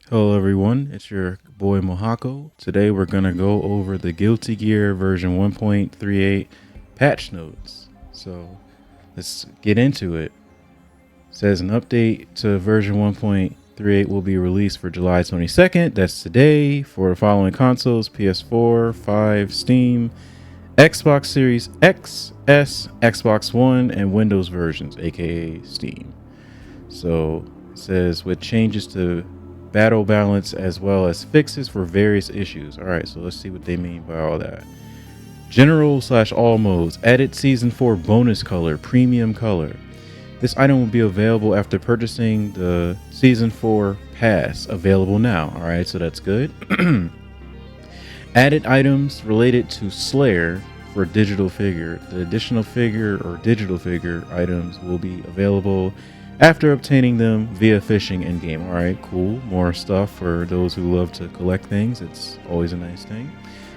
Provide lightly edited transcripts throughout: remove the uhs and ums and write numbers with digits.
Hello everyone, it's your boy Mohako. Today we're gonna go over the Guilty Gear version 1.38 patch notes. So let's get into it. It says an update to version 1.38 will be released for July 22nd. That's today for the following consoles: PS4, 5, Steam, Xbox Series X, S, Xbox One, and Windows versions, aka Steam. So it says with changes to battle balance as well as fixes for various issues. All right, so let's see what they mean by all that. General/all modes, added season 4 bonus color, premium color. This item will be available after purchasing the season 4 pass, available now. All right, so that's good. Added items related to Slayer for digital figure. The additional figure or digital figure items will be available after obtaining them via fishing in game. All right, cool. More stuff for those who love to collect things. It's always a nice thing.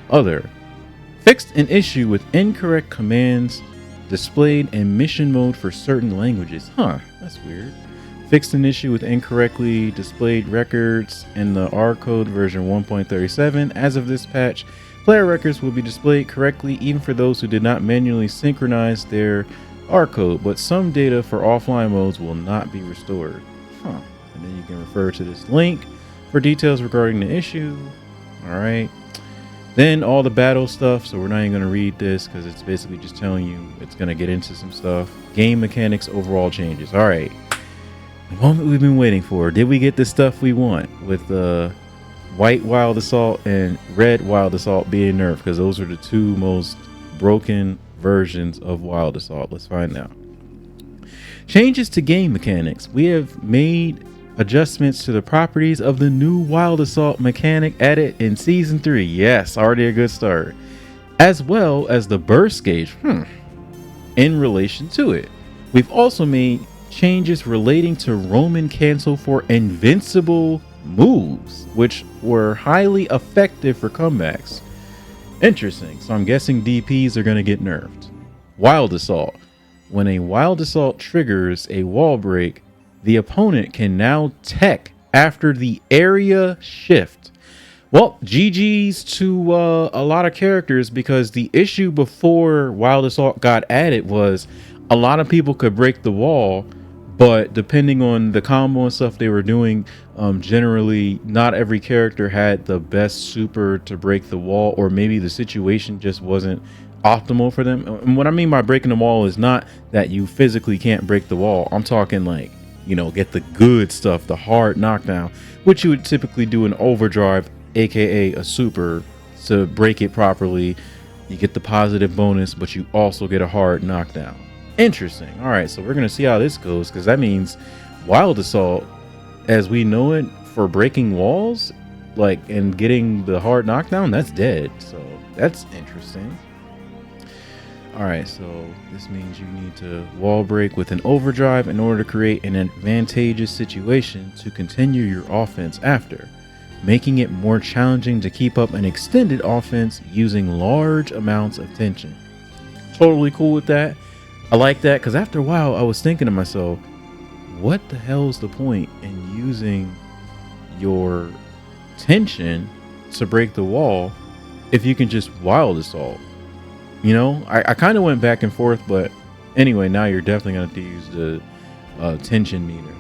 Other, fixed an issue with incorrect commands displayed in mission mode for certain languages. Huh, that's weird. Fixed an issue with incorrectly displayed records in the R code version 1.37. As of this patch, player records will be displayed correctly even for those who did not manually synchronize their R code, but some data for offline modes will not be restored. Huh. And then you can refer to this link for details regarding the issue. Alright. Then all the battle stuff, so we're not even going to read this because it's basically just telling you it's going to get into some stuff. Game mechanics, overall changes. Alright. The moment we've been waiting for. Did we get the stuff we want with the white Wild Assault and red Wild Assault being nerfed? Because those are the two most broken versions of Wild Assault. Let's find out. Changes to game mechanics. We have made adjustments to the properties of the new Wild Assault mechanic added in Season 3. Yes, already a good start. As well as the burst gauge in relation to it. We've also made changes relating to Roman cancel for invincible moves, which were highly effective for comebacks. Interesting. So I'm guessing DPs are going to get nerfed. Wild Assault. When a Wild Assault triggers a wall break, the opponent can now tech after the area shift. Well, GG's to a lot of characters, because the issue before Wild Assault got added was a lot of people could break the wall, but depending on the combo and stuff they were doing, generally not every character had the best super to break the wall, or maybe the situation just wasn't optimal for them. And what I mean by breaking the wall is not that you physically can't break the wall. I'm talking like, get the good stuff, the hard knockdown, which you would typically do in overdrive, aka a super, to break it properly. You get the positive bonus, but you also get a hard knockdown. Interesting. All right, so we're gonna see how this goes, because that means Wild Assault, as we know it, for breaking walls, like, and getting the hard knockdown, that's dead. So that's interesting. All right, so this means you need to wall break with an overdrive in order to create an advantageous situation to continue your offense after, making it more challenging to keep up an extended offense using large amounts of tension. Totally cool with that. I like that, because after a while I was thinking to myself, what the hell's the point in using your tension to break the wall if you can just Wild Assault? I kind of went back and forth, but anyway, now you're definitely going to use the tension meter.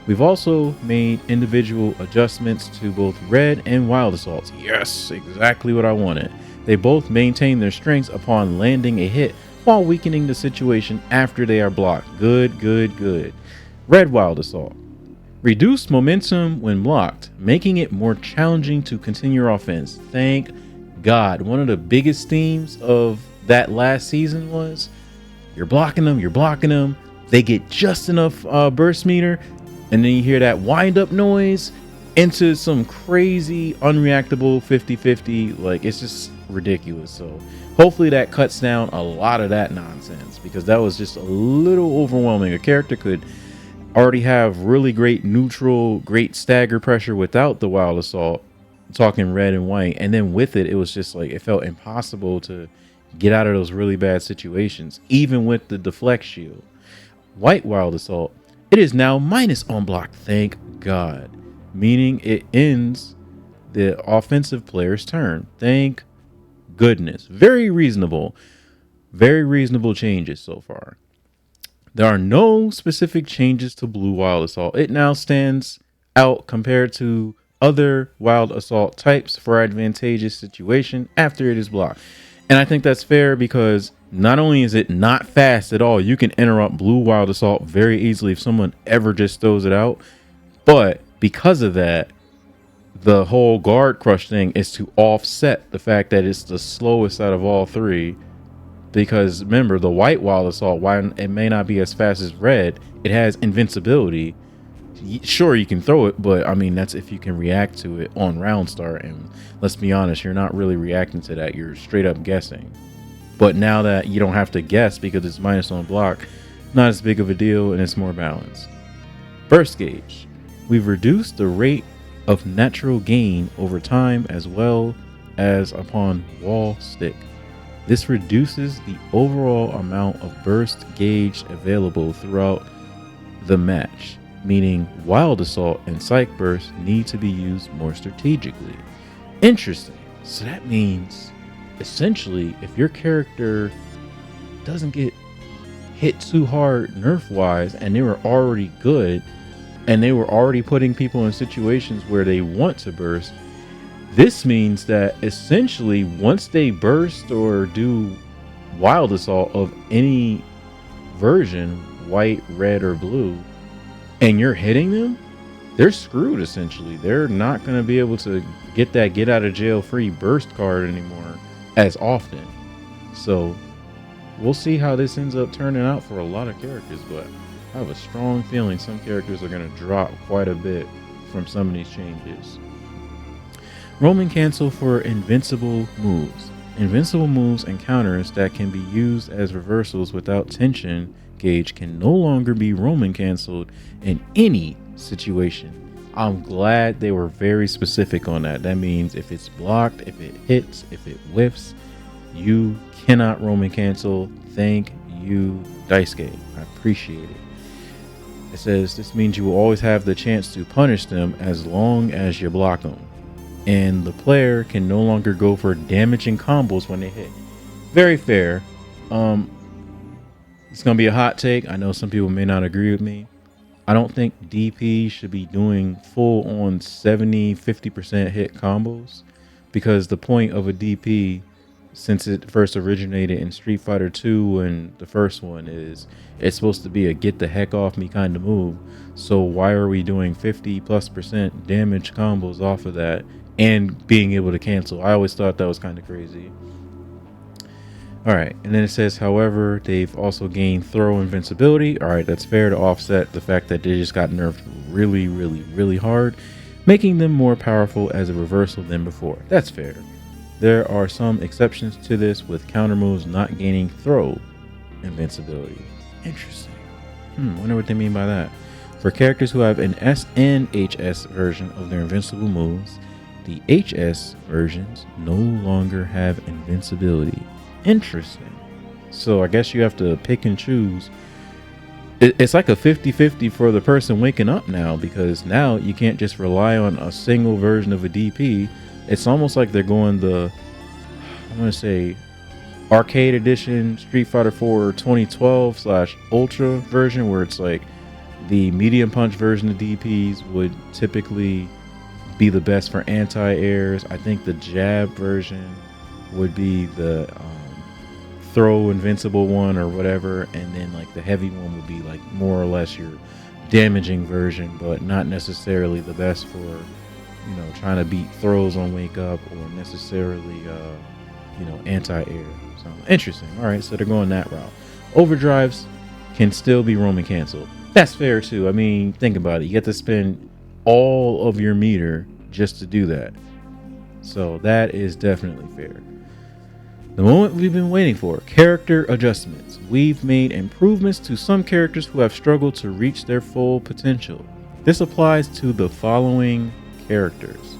We've also made individual adjustments to both red and Wild Assaults. Yes, exactly what I wanted. They both maintain their strengths upon landing a hit, while weakening the situation after they are blocked. Good, good, good. Red Wild Assault. Reduced momentum when blocked, making it more challenging to continue your offense. Thank God. One of the biggest themes of that last season was you're blocking them, they get just enough burst meter, and then you hear that wind up noise into some crazy unreactable 50-50. Like, it's just ridiculous. So hopefully that cuts down a lot of that nonsense, because that was just a little overwhelming. A character could already have really great neutral, great stagger pressure without the Wild Assault, talking red and white, and then with it, it was just like, it felt impossible to get out of those really bad situations, even with the deflect shield. White Wild Assault, it is now minus on block. Thank God. meaning it ends the offensive player's turn. Thank goodness. Very reasonable. Very reasonable changes so far. There are no specific changes to Blue Wild Assault. It now stands out compared to other Wild Assault types for advantageous situation after it is blocked. And I think that's fair because not only is it not fast at all, you can interrupt Blue Wild Assault very easily if someone ever just throws it out. But because of that, the whole Guard Crush thing is to offset the fact that it's the slowest out of all three. Because remember, the White Wild Assault, while it may not be as fast as Red, it has invincibility. Sure, you can throw it, but I mean, that's if you can react to it on round start. And let's be honest, you're not really reacting to that. You're straight up guessing. But now that you don't have to guess because it's minus on block, not as big of a deal and it's more balanced. Burst Gauge. We've reduced the rate of natural gain over time as well as upon wall stick. This reduces the overall amount of burst gauge available throughout the match, meaning Wild Assault and Psych Burst need to be used more strategically. Interesting. So that means essentially if your character doesn't get hit too hard nerf wise and they were already good and they were already putting people in situations where they want to burst, this means that essentially once they burst or do Wild Assault of any version, white, red, or blue, and you're hitting them, they're screwed essentially. They're not going to be able to get that get out of jail free burst card anymore as often. So we'll see how this ends up turning out for a lot of characters, but I have a strong feeling some characters are going to drop quite a bit from some of these changes. Roman cancel for invincible moves. Invincible moves and counters that can be used as reversals without tension gauge can no longer be Roman canceled in any situation. I'm glad they were very specific on that. That means if it's blocked, if it hits, if it whiffs, you cannot Roman cancel. Thank you, Dice Game. I appreciate it. It says this means you will always have the chance to punish them as long as you block them. And the player can no longer go for damaging combos when they hit. Very fair. It's gonna be a hot take. I know some people may not agree with me. I don't think DP should be doing full on 70-50% hit combos, because the point of a DP, since it first originated in Street Fighter 2 and the first one, is it's supposed to be a get the heck off me kind of move. So why are we doing 50+% damage combos off of that and being able to cancel? I always thought that was kind of crazy. All right, and then it says, however, they've also gained throw invincibility. All right, that's fair to offset the fact that they just got nerfed really, really, really hard, making them more powerful as a reversal than before. That's fair. There are some exceptions to this, with counter moves not gaining throw invincibility. Interesting. Wonder what they mean by that. For characters who have an S and HS version of their invincible moves, the HS versions no longer have invincibility. Interesting. So I guess you have to pick and choose. It's like a 50-50 for the person waking up now, because now you can't just rely on a single version of a DP. It's almost like they're going the, I'm going to say, arcade edition Street Fighter 4 2012/Ultra version, where it's like the medium punch version of DPs would typically be the best for anti-airs. I think the jab version would be the throw invincible one or whatever, and then like the heavy one would be like more or less your damaging version, but not necessarily the best for, you know, trying to beat throws on wake up or necessarily anti-air. So interesting. All right, so they're going that route. Overdrives can still be Roman canceled. That's fair too. I mean, think about it. You get to spend all of your meter just to do that. So that is definitely fair. The moment we've been waiting for, character adjustments. We've made improvements to some characters who have struggled to reach their full potential. This applies to the following characters: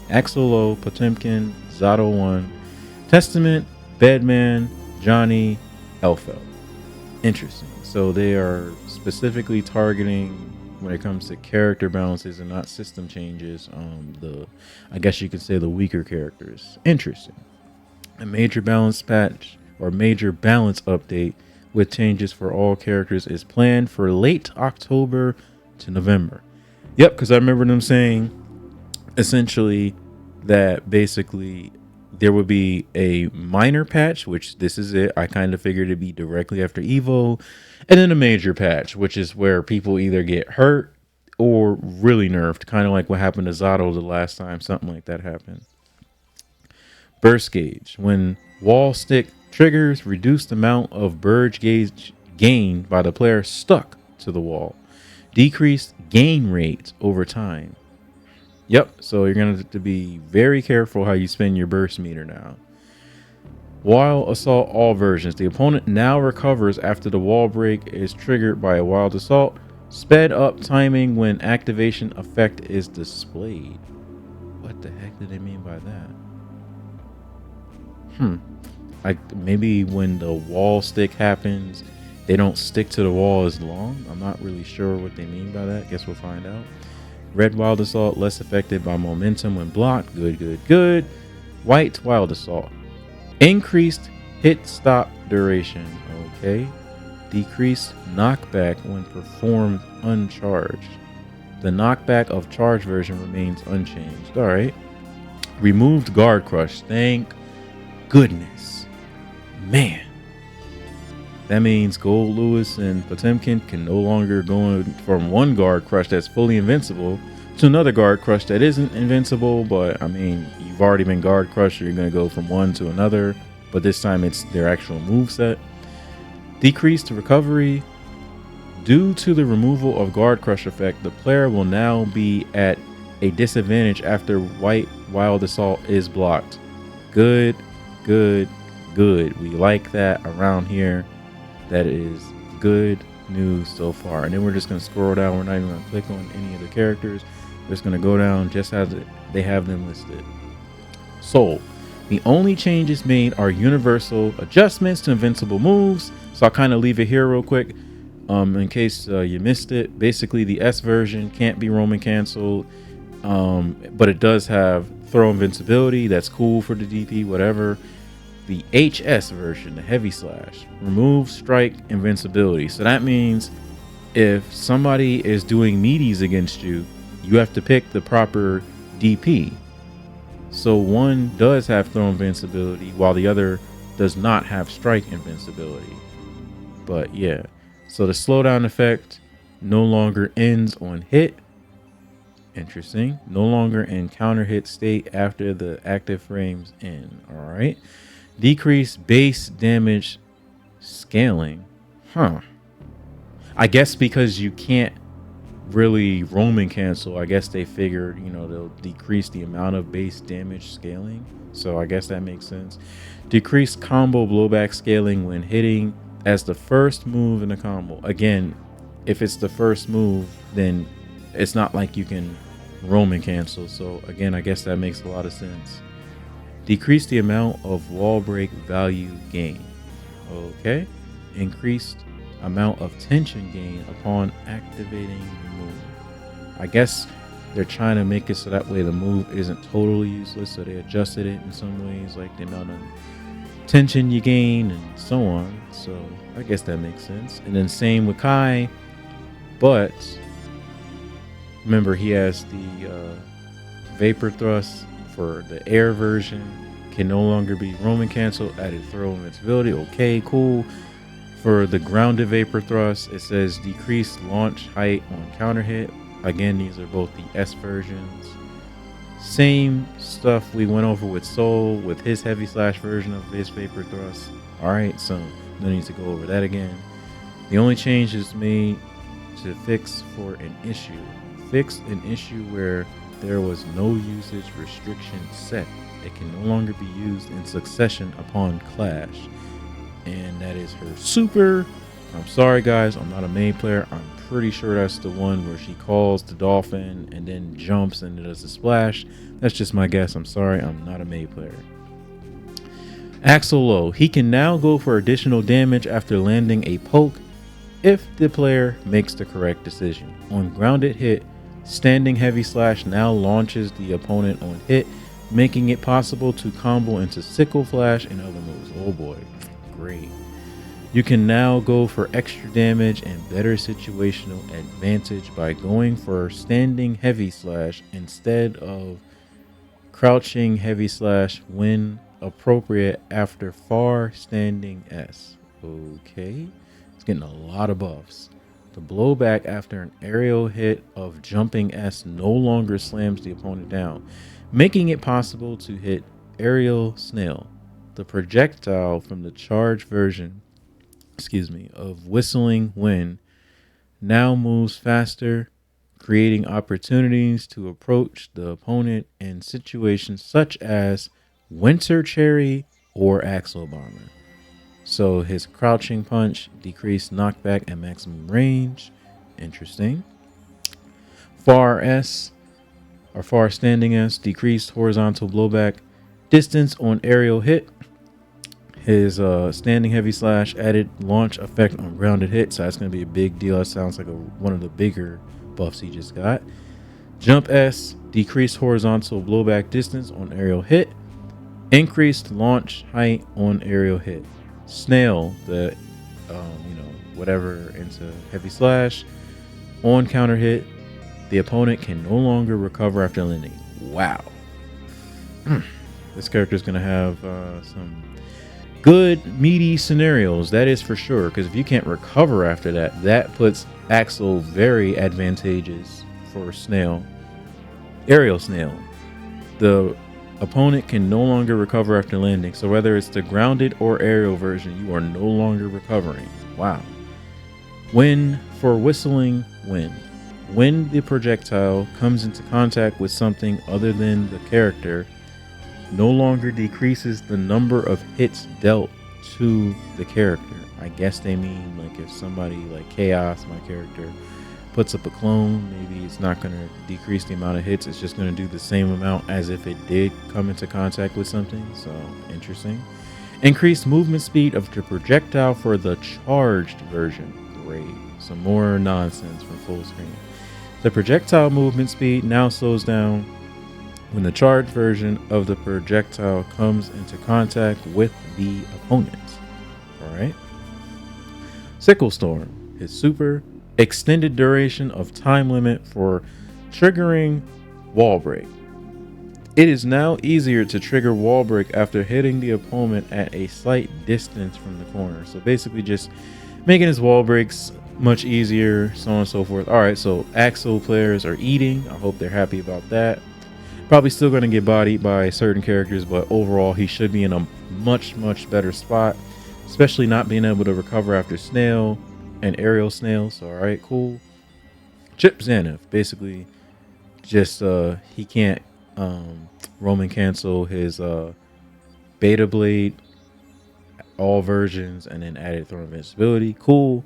Axolo, Potemkin, Zato 1, Testament, Bedman, Johnny, Elfel. Interesting. So they are specifically targeting when it comes to character balances and not system changes. I guess you could say the weaker characters. Interesting. A major balance patch or major balance update with changes for all characters is planned for late October to November. Yep, because I remember them saying essentially that basically there would be a minor patch, which this is it. I kind of figured it'd be directly after Evo, and then a major patch, which is where people either get hurt or really nerfed, kind of like what happened to Zato the last time something like that happened. Burst gauge. When wall stick triggers, reduced amount of burst gauge gained by the player stuck to the wall. Decreased gain rate over time. Yep, so you're going to have to be very careful how you spend your burst meter now. Wild Assault all versions. The opponent now recovers after the wall break is triggered by a Wild Assault. Sped up timing when activation effect is displayed. What the heck do they mean by that? Maybe when the wall stick happens, they don't stick to the wall as long. I'm not really sure what they mean by that. Guess we'll find out. Red Wild Assault, less affected by momentum when blocked. Good. White Wild Assault. Increased hit stop duration. Okay. Decreased knockback when performed uncharged. The knockback of charge version remains unchanged. Alright. Removed Guard Crush. Thank goodness. Man. That means Gold Lewis and Potemkin can no longer go from one Guard Crush that's fully invincible to another Guard Crush that isn't invincible. But I mean, you've already been Guard Crushed, so you're going to go from one to another. But this time it's their actual moveset. Decreased recovery. Due to the removal of Guard Crush effect, the player will now be at a disadvantage after White Wild Assault is blocked. Good. We like that around here. That is good news so far. And then we're just going to scroll down. We're not even going to click on any of the characters. We're just going to go down just as they have them listed. Soul. The only changes made are universal adjustments to invincible moves. So I'll kind of leave it here real quick in case you missed it. Basically, the S version can't be Roman canceled, but it does have throw invincibility. That's cool for the DP, whatever. The HS version, the heavy slash, removes strike invincibility. So that means if somebody is doing meaties against you, you have to pick the proper DP. So one does have throw invincibility while the other does not have strike invincibility. But yeah, so the slowdown effect no longer ends on hit. Interesting. No longer in counter hit state after the active frames end. All right. Decrease base damage scaling. I guess because you can't really Roman cancel, I guess they figured, they'll decrease the amount of base damage scaling. So I guess that makes sense. Decrease combo blowback scaling when hitting as the first move in the combo. Again, if it's the first move, then it's not like you can Roman cancel. So again, I guess that makes a lot of sense. Decrease the amount of wall break value gain. Okay. Increased amount of tension gain upon activating the move. I guess they're trying to make it so that way the move isn't totally useless. So they adjusted it in some ways, like the amount of tension you gain and so on. So I guess that makes sense. And then same with Kai, but remember he has the vapor thrust for the air version. Can no longer be Roman cancel, added throw invincibility. Okay, cool. For the grounded vapor thrust, it says decrease launch height on counter hit. Again, these are both the S versions. Same stuff we went over with Soul with his heavy slash version of his vapor thrust. Alright, so no need to go over that again. The only change is made to fix for an issue. Fix an issue where there was no usage restriction set. It can no longer be used in succession upon clash. And that is her super. I'm sorry guys, I'm not a main player. I'm pretty sure that's the one where she calls the dolphin and then jumps and does a splash. That's just my guess. I'm sorry, I'm not a main player. Axel Low. He can now go for additional damage after landing a poke if the player makes the correct decision. On grounded hit, standing heavy slash now launches the opponent on hit, making it possible to combo into sickle flash and other moves. Oh boy, great. You can now go for extra damage and better situational advantage by going for standing heavy slash instead of crouching heavy slash when appropriate after far standing S. Okay, it's getting a lot of buffs. The blowback after an aerial hit of jumping S no longer slams the opponent down, making it possible to hit aerial snail. The projectile from the charge version of whistling wind now moves faster, creating opportunities to approach the opponent in situations such as winter cherry or axle bomber. So his crouching punch decreased knockback and maximum range. Interesting. Far S or far standing S decreased horizontal blowback distance on aerial hit. His standing heavy slash added launch effect on grounded hit, so that's going to be a big deal. That sounds like one of the bigger buffs he just got. Jump S decreased horizontal blowback distance on aerial hit, increased launch height on aerial hit. Snail, the whatever into heavy slash on counter hit, the opponent can no longer recover after landing. Wow, this character is going to have some good meaty scenarios, that is for sure, because if you can't recover after that, that puts Axel very advantageous for Snail. Aerial Snail, the opponent can no longer recover after landing, so whether it's the grounded or aerial version, you are no longer recovering. Wow. When for whistling wind, when the projectile comes into contact with something other than the character, no longer decreases the number of hits dealt to the character. I guess they mean like if somebody like Chaos, my character, puts up a clone, maybe it's not going to decrease the amount of hits. It's just going to do the same amount as if it did come into contact with something. So interesting. Increased movement speed of the projectile for the charged version. Great. Some more nonsense from full screen. The projectile movement speed now slows down when the charged version of the projectile comes into contact with the opponent. Alright. Sickle Storm. His super extended duration of time limit for triggering wall break. It is now easier to trigger wall break after hitting the opponent at a slight distance from the corner. So basically just making his wall breaks much easier, so on and so forth. Alright, so Axel players are eating. I hope they're happy about that. Probably still going to get bodied by certain characters, but overall he should be in a much better spot, especially not being able to recover after Snail and aerial Snail. So all right, cool. Chip Zaneth, basically just he can't Roman cancel his Beta Blade, all versions, and then added Throw Invincibility. Cool.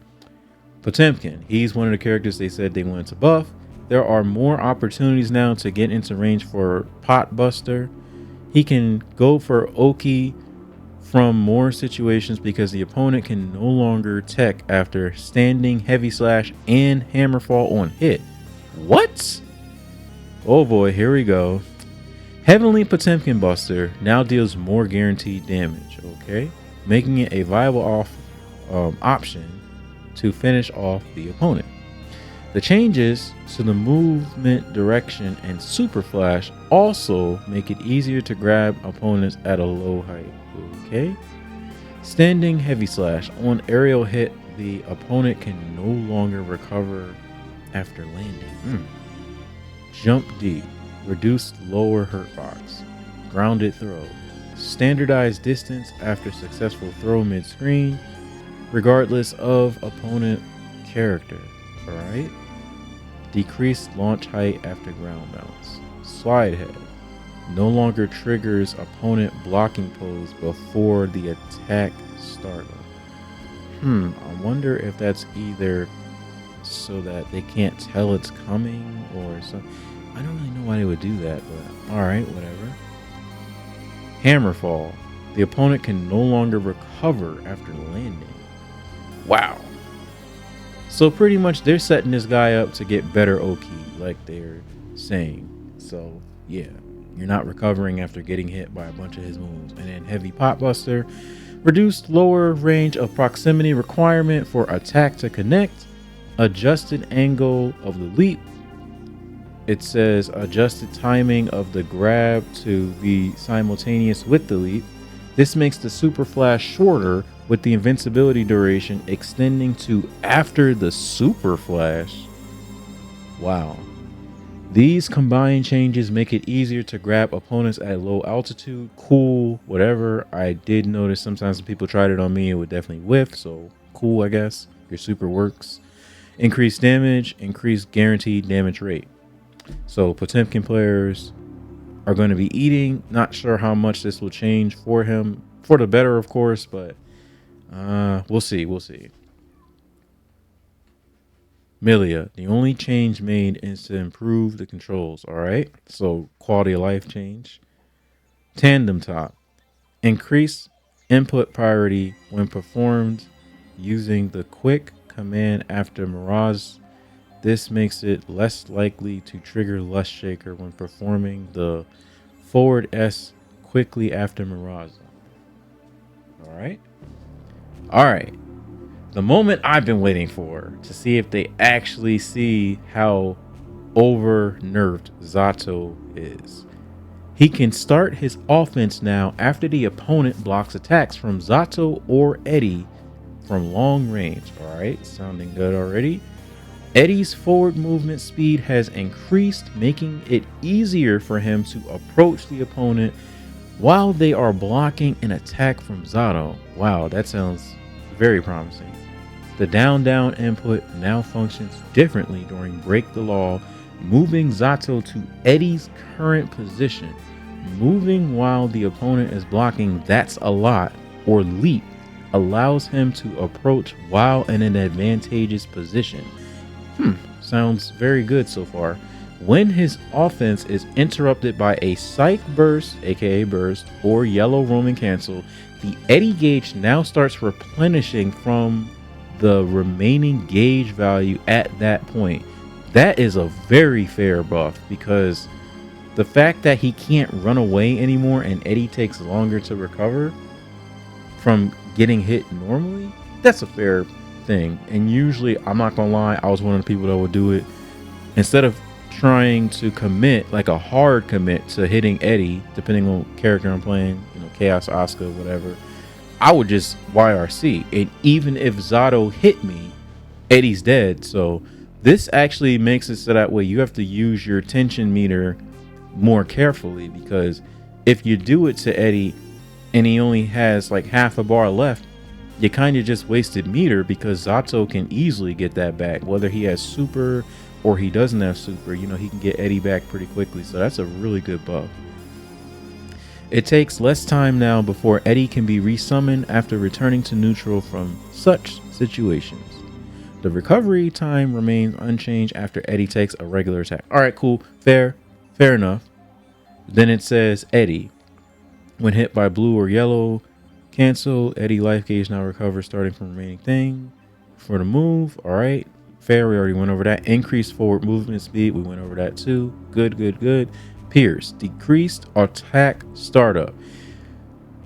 Potemkin, he's one of the characters they said they wanted to buff. There are more opportunities now to get into range for Pot Buster. He can go for Oki from more situations because the opponent can no longer tech after standing heavy slash and hammerfall on hit. What? Oh boy, here we go. Heavenly Potemkin Buster now deals more guaranteed damage, okay? Making it a viable option to finish off the opponent. The changes to the movement direction and super flash also make it easier to grab opponents at a low height. Okay. Standing heavy slash on aerial hit, the opponent can no longer recover after landing. Jump D, reduced lower hurt box. Grounded throw, standardized distance after successful throw mid-screen, regardless of opponent character. All right. Decreased launch height after ground bounce. Slide head. No longer triggers opponent blocking pose before the attack starts. I wonder if that's either so that they can't tell it's coming or something. I don't really know why they would do that, but alright, whatever. Hammerfall. The opponent can no longer recover after landing. Wow. So pretty much they're setting this guy up to get better Oki, like they're saying. So yeah, you're not recovering after getting hit by a bunch of his moves. And then Heavy Pot Buster, reduced lower range of proximity requirement for attack to connect, adjusted angle of the leap. It says adjusted timing of the grab to be simultaneous with the leap. This makes the super flash shorter, with the invincibility duration extending to after the super flash. Wow. These combined changes make it easier to grab opponents at low altitude. Cool, whatever. I did notice sometimes when people tried it on me, it would definitely whiff. So cool, I guess. Your super works. Increased damage, increased guaranteed damage rate. So Potemkin players are going to be eating. Not sure how much this will change for him. For the better, of course, but we'll see. We'll see. Milia, the only change made is to improve the controls. All right. So quality of life change. Tandem Top. Increase input priority when performed using the quick command after Mirage. This makes it less likely to trigger Lust Shaker when performing the forward S quickly after Mirage. All right. All right. The moment I've been waiting for to see if they actually see how over nerfed Zato is. He can start his offense now after the opponent blocks attacks from Zato or Eddie from long range. All right. Sounding good already. Eddie's forward movement speed has increased, making it easier for him to approach the opponent while they are blocking an attack from Zato. Wow, that sounds very promising. The down-down input now functions differently during Break the Law, moving Zato to Eddie's current position. Moving while the opponent is blocking That's a Lot or Leap allows him to approach while in an advantageous position. Sounds very good so far. When his offense is interrupted by a Psych Burst, aka Burst, or Yellow Roman Cancel, the Eddie gauge now starts replenishing from the remaining gauge value at that point. That is a very fair buff, because the fact that he can't run away anymore and Eddie takes longer to recover from getting hit normally, that's a fair thing. And usually, I'm not gonna lie, I was one of the people that would do it instead of trying to commit like a hard commit to hitting Eddie, depending on character I'm playing, you know, Chaos, Asuka, whatever. I would just YRC, and even if Zato hit me, Eddie's dead. So this actually makes it so that way you have to use your tension meter more carefully, because if you do it to Eddie and he only has like half a bar left, you kind of just wasted meter, because Zato can easily get that back, whether he has super or he doesn't have super. You know, he can get Eddie back pretty quickly, so that's a really good buff. It takes less time now before Eddie can be resummoned after returning to neutral from such situations. The recovery time remains unchanged after Eddie takes a regular attack. All right, cool, fair enough. Then it says Eddie, when hit by blue or yellow cancel, Eddie life gauge now recovers starting from remaining thing for the move. All right, fair. We already went over that. Increased forward movement speed, we went over that too. Good. Pierce, decreased attack startup.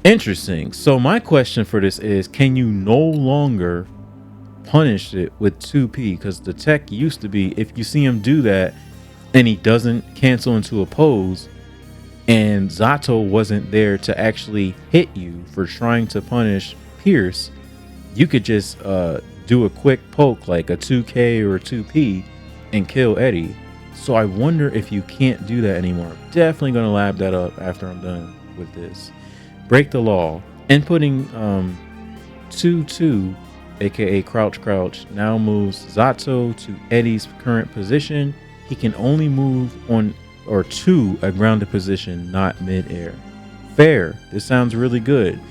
Interesting. So my question for this is, can you no longer punish it with 2P? Because the tech used to be, if you see him do that and he doesn't cancel into a pose, and Zato wasn't there to actually hit you for trying to punish Pierce, you could just do a quick poke like a 2K or a 2P and kill Eddie. So I wonder if you can't do that anymore. I'm definitely going to lab that up after I'm done with this. Break the Law. Inputting 2-2, aka crouch, now moves Zato to Eddie's current position. He can only move on or to a grounded position, not mid-air. Fair. This sounds really good.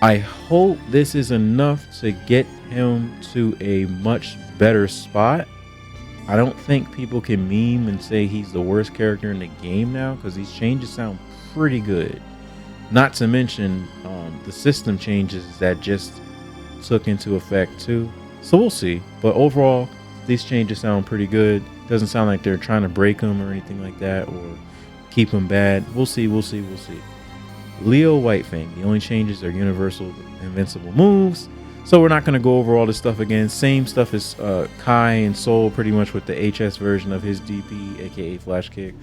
I hope this is enough to get him to a much better spot. I don't think people can meme and say he's the worst character in the game now, because these changes sound pretty good. Not to mention the system changes that just took into effect too. So we'll see. But overall, these changes sound pretty good. Doesn't sound like they're trying to break them or anything like that, or keep them bad. We'll see. We'll see. We'll see. Leo Whitefang. The only changes are universal invincible moves. So we're not going to go over all this stuff again. Same stuff as Kai and Soul, pretty much with the HS version of his DP, aka Flash Kick.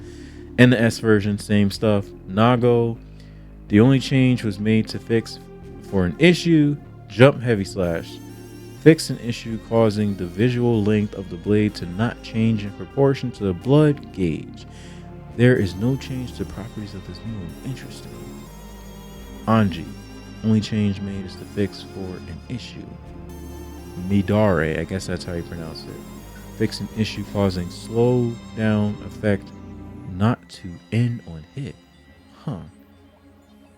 And the S version, same stuff. Nago. The only change was made to fix for an issue, Jump Heavy Slash. Fix an issue causing the visual length of the blade to not change in proportion to the blood gauge. There is no change to properties of this move. Interesting. Anji. Only change made is to fix for an issue. Midare, I guess that's how you pronounce it. Fix an issue causing slow down effect not to end on hit.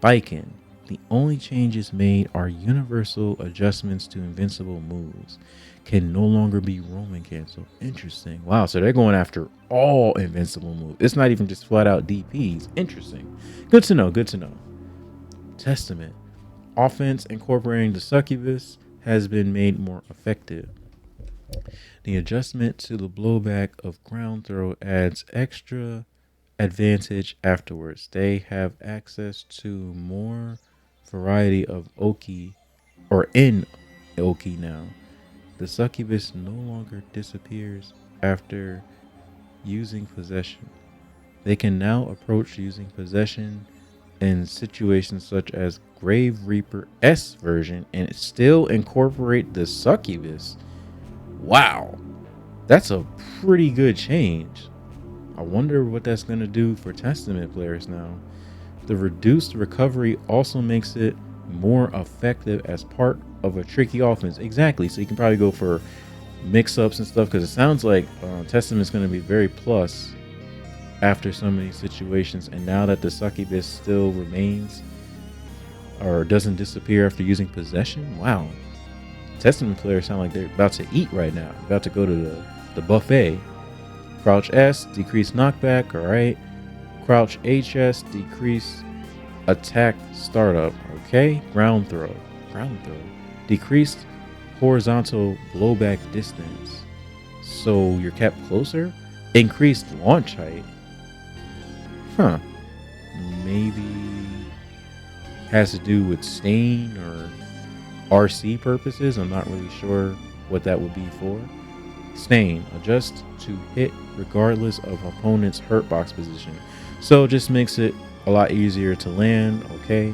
Baiken. The only changes made are universal adjustments to invincible moves. Can no longer be roaming cancel. Interesting. Wow, so they're going after all invincible moves. It's not even just flat out DPs. Interesting. Good to know. Good to know. Testament. Offense incorporating the succubus has been made more effective. The adjustment to the blowback of ground throw adds extra advantage afterwards. They have access to more variety of Oki or in Oki now. The succubus no longer disappears after using possession. They can now approach using possession in situations such as Grave Reaper S version and still incorporate the succubus. Wow, that's a pretty good change. I wonder what that's going to do for Testament players now. The reduced recovery also makes it more effective as part of a tricky offense. Exactly, so you can probably go for mix-ups and stuff, because it sounds like Testament's going to be very plus after so many situations. And now that the succubus still remains or doesn't disappear after using possession, wow. Testament players sound like they're about to eat right now, about to go to the buffet. Crouch S, decrease knockback, alright. Crouch HS, decrease attack startup, okay. Ground throw, decreased horizontal blowback distance, so you're kept closer. Increased launch height, maybe has to do with stain or RC purposes. I'm not really sure what that would be for. Stain, adjust to hit regardless of opponent's hurt box position, so it just makes it a lot easier to land, okay.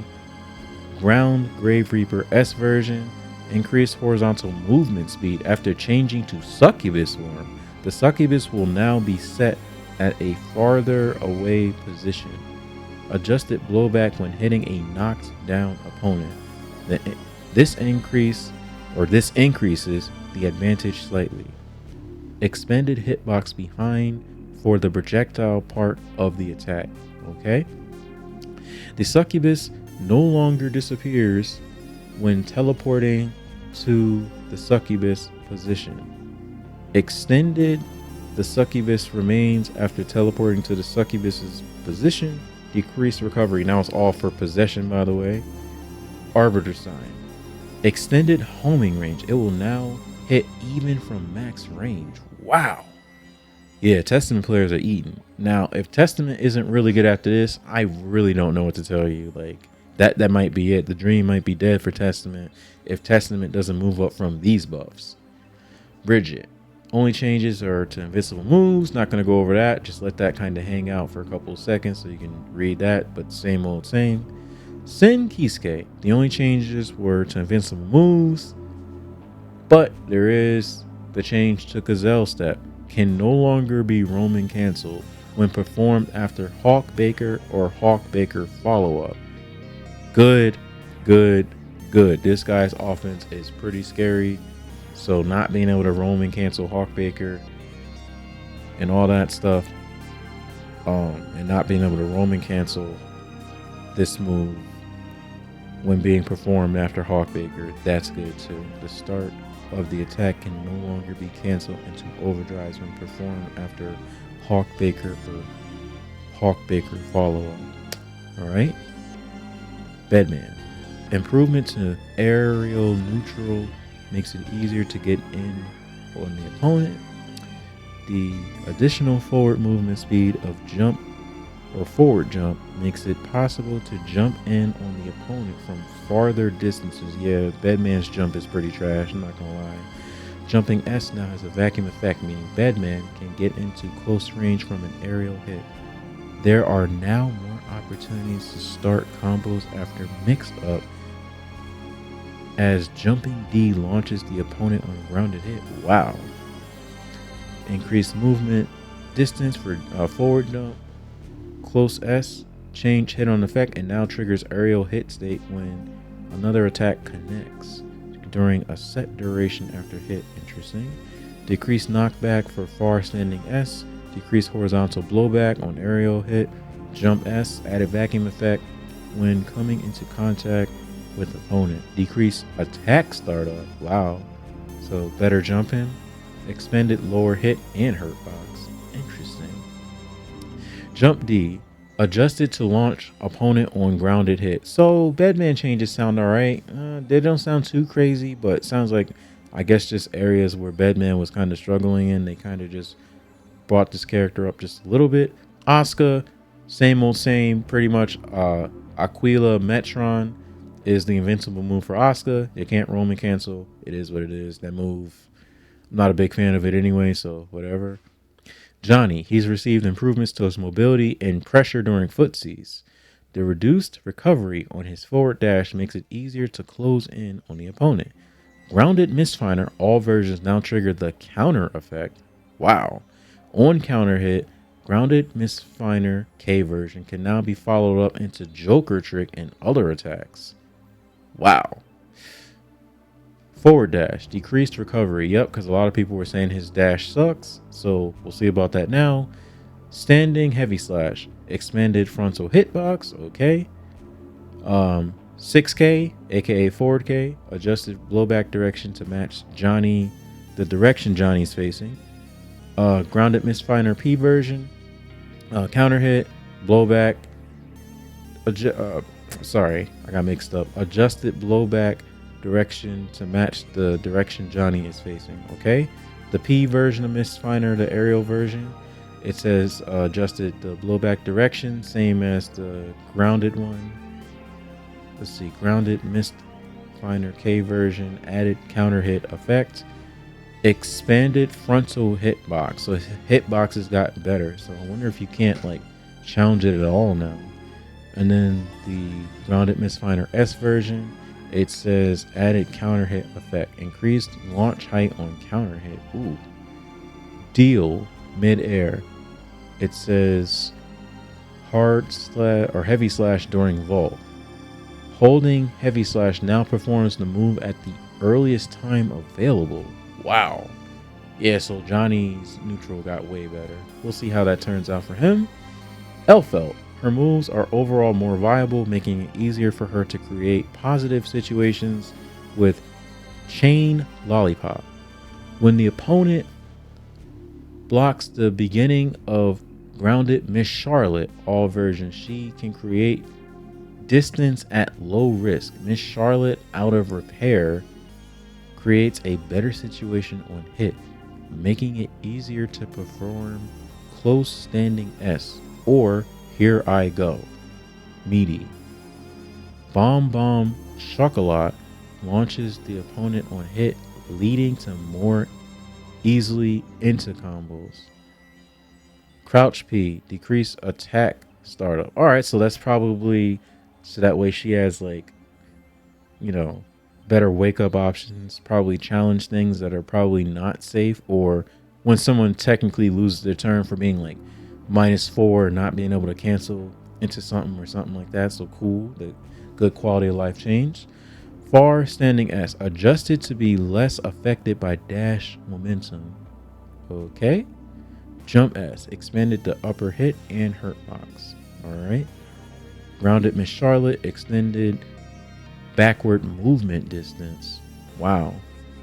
Ground Grave Reaper S version, increased horizontal movement speed after changing to succubus form. The succubus will now be set at a farther away position. Adjusted blowback when hitting a knocked down opponent. This increases the advantage slightly. Expanded hitbox behind for the projectile part of the attack. Okay. The succubus no longer disappears when teleporting to the succubus position. Extended, the succubus remains after teleporting to the succubus's position. Decreased recovery. Now it's all for possession, by the way. Arbiter sign. Extended homing range. It will now hit even from max range. Wow. Yeah, Testament players are eating. Now, if Testament isn't really good after this, I really don't know what to tell you. Like, that might be it. The dream might be dead for Testament if Testament doesn't move up from these buffs. Bridget. Only changes are to invincible moves. Not going to go over that. Just let that kind of hang out for a couple of seconds so you can read that, but same old same. Sen Kisuke. The only changes were to invincible moves, but there is the change to Gazelle Step. Can no longer be roaming canceled when performed after Hawk Baker or Hawk Baker follow-up. Good. This guy's offense is pretty scary, so not being able to roam and cancel Hawk Baker and all that stuff, and not being able to roam and cancel this move when being performed after Hawk Baker, that's good too. The start of the attack can no longer be canceled into overdrives when performed after Hawk Baker or Hawk Baker follow-up. Alright. Bedman. Improvement to aerial neutral makes it easier to get in on the opponent. The additional forward movement speed of jump or forward jump makes it possible to jump in on the opponent from farther distances. Yeah, Bedman's jump is pretty trash, I'm not gonna lie. Jumping S now has a vacuum effect, meaning Bedman can get into close range from an aerial hit. There are now more opportunities to start combos after mixed up, as jumping D launches the opponent on a grounded hit. Wow. Increased movement distance for forward jump. Close S, change hit on effect, and now triggers aerial hit state when another attack connects during a set duration after hit. Interesting. Decreased knockback for far standing S. Decreased horizontal blowback on aerial hit. Jump S, added vacuum effect when coming into contact with opponent. Decreased attack startup. Wow. So better jumping. Expended lower hit and hurt box. Interesting. Jump D, adjusted to launch opponent on grounded hit. So Bedman changes sound alright. They don't sound too crazy, but sounds like, I guess, just areas where Bedman was kind of struggling in. They kind of just brought this character up just a little bit. Asuka, same old same, pretty much. Aquila Metron is the invincible move for Asuka. You can't roam and cancel. It is what it is. That move, I'm not a big fan of it anyway, so whatever. Johnny, he's received improvements to his mobility and pressure during footsies. The reduced recovery on his forward dash makes it easier to close in on the opponent. Grounded Mistfinder, all versions now trigger the counter effect. Wow. On counter hit, Grounded Mistfinder K version can now be followed up into Joker Trick and other attacks. Wow. Forward dash, decreased recovery. Yep, because a lot of people were saying his dash sucks, so we'll see about that now. Standing heavy slash, expanded frontal hitbox. Okay. 6K, aka forward K, adjusted blowback direction to match Johnny, the direction Johnny's facing. Grounded Mistfinder P version, counter hit, blowback. Sorry, I got mixed up. Adjusted blowback direction to match the direction Johnny is facing. Okay, the P version of Mistfinder, the aerial version, it says adjusted the blowback direction, same as the grounded one. Let's see, grounded Mistfinder K version, added counter hit effect, expanded frontal hitbox. So his hitboxes got better. So I wonder if you can't like challenge it at all now. And then the grounded Mistfinder S version, it says added counter hit effect, increased launch height on counter hit. Ooh. Deal mid-air. It says hard slash or heavy slash during vault. Holding heavy slash now performs the move at the earliest time available. Wow. Yeah, so Johnny's neutral got way better. We'll see how that turns out for him. Elfelt. Her moves are overall more viable, making it easier for her to create positive situations with Chain Lollipop. When the opponent blocks the beginning of Grounded Miss Charlotte, all versions, she can create distance at low risk. Miss Charlotte, out of repair, creates a better situation on hit, making it easier to perform close standing S or Here I Go. Meaty. Bomb Bomb Chocolat launches the opponent on hit, leading to more easily into combos. Crouch P, decrease attack startup. Alright, so that's probably so that way she has like, you know, better wake up options, probably challenge things that are probably not safe, or when someone technically loses their turn for being like -4, not being able to cancel into something or something like that. So cool, the good quality of life change. Far standing S, adjusted to be less affected by dash momentum. Okay. Jump S, expanded the upper hit and hurt box. Alright. Grounded Miss Charlotte, extended backward movement distance. Wow.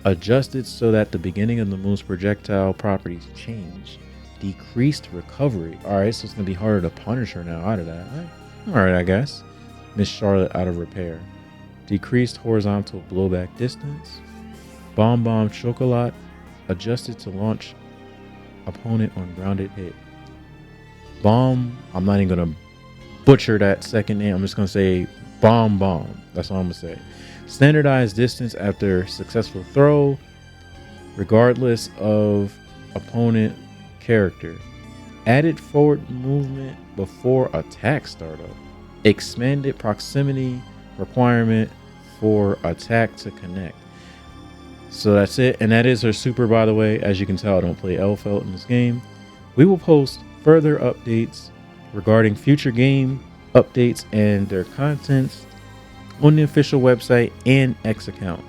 Adjusted so that the beginning of the move's projectile properties change. Decreased recovery. Alright, so it's going to be harder to punish her now out of that. Alright, I guess. Miss Charlotte out of repair. Decreased horizontal blowback distance. Bomb Bomb Chocolat adjusted to launch opponent on grounded hit. Bomb, I'm not even gonna butcher that second name. I'm just gonna say Bomb Bomb. That's all I'm gonna say. Standardized distance after successful throw, regardless of opponent character. Added forward movement before attack startup. Expanded proximity requirement for attack to connect. So that's it. And that is her super, by the way. As you can tell, I don't play Elfelt in this game. We will post further updates regarding future game updates and their contents on the official website and X account.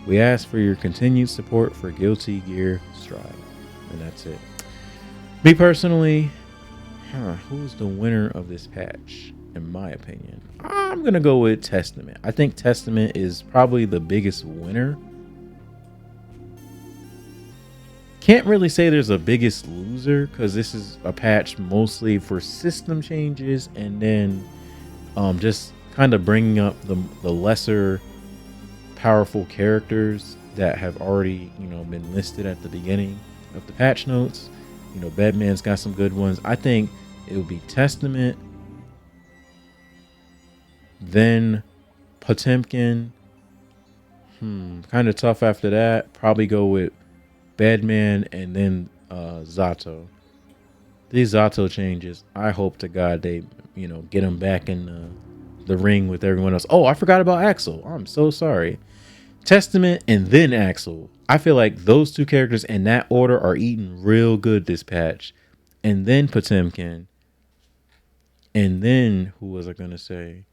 We ask for your continued support for Guilty Gear Strive. And that's it. Me personally, who's the winner of this patch? In my opinion, I'm gonna go with Testament. I think Testament is probably the biggest winner. Can't really say there's a biggest loser because this is a patch mostly for system changes and then just kind of bringing up the lesser powerful characters that have already, been listed at the beginning of the patch notes. Batman's got some good ones. I think it would be Testament, then Potemkin. Kind of tough after that. Probably go with Batman and then Zato. These Zato changes, I hope to God they, get him back in the ring with everyone else. Oh, I forgot about Axel. I'm so sorry. Testament and then Axel. I feel like those two characters in that order are eating real good this patch. And then Potemkin. And then, who was I going to say?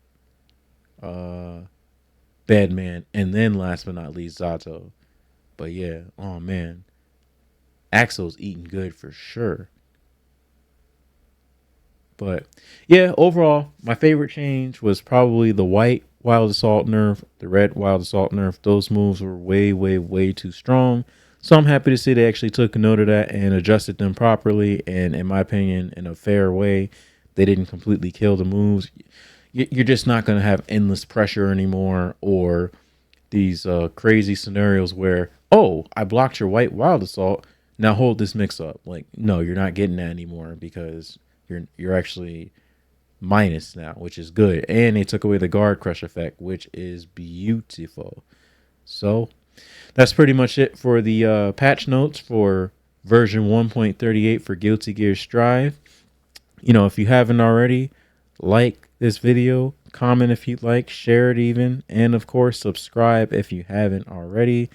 Batman. And then last but not least, Zato. But yeah, oh man. Axel's eating good for sure. But yeah, overall, my favorite change was probably the white Wild Assault nerf, the red Wild Assault nerf. Those moves were way, way, way too strong. So I'm happy to see they actually took note of that and adjusted them properly. And in my opinion, in a fair way, they didn't completely kill the moves. You're just not going to have endless pressure anymore, or these crazy scenarios where, oh, I blocked your white Wild Assault. Now hold this mix up. Like, no, you're not getting that anymore because you're actually minus now, which is good. And they took away the guard crush effect, which is beautiful. So that's pretty much it for the patch notes for version 1.38 for Guilty Gear Strive. If you haven't already, like this video, comment if you'd like, share it even, and of course subscribe if you haven't already.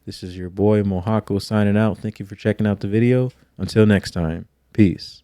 This is your boy Mohako signing out. Thank you for checking out the video. Until next time, peace.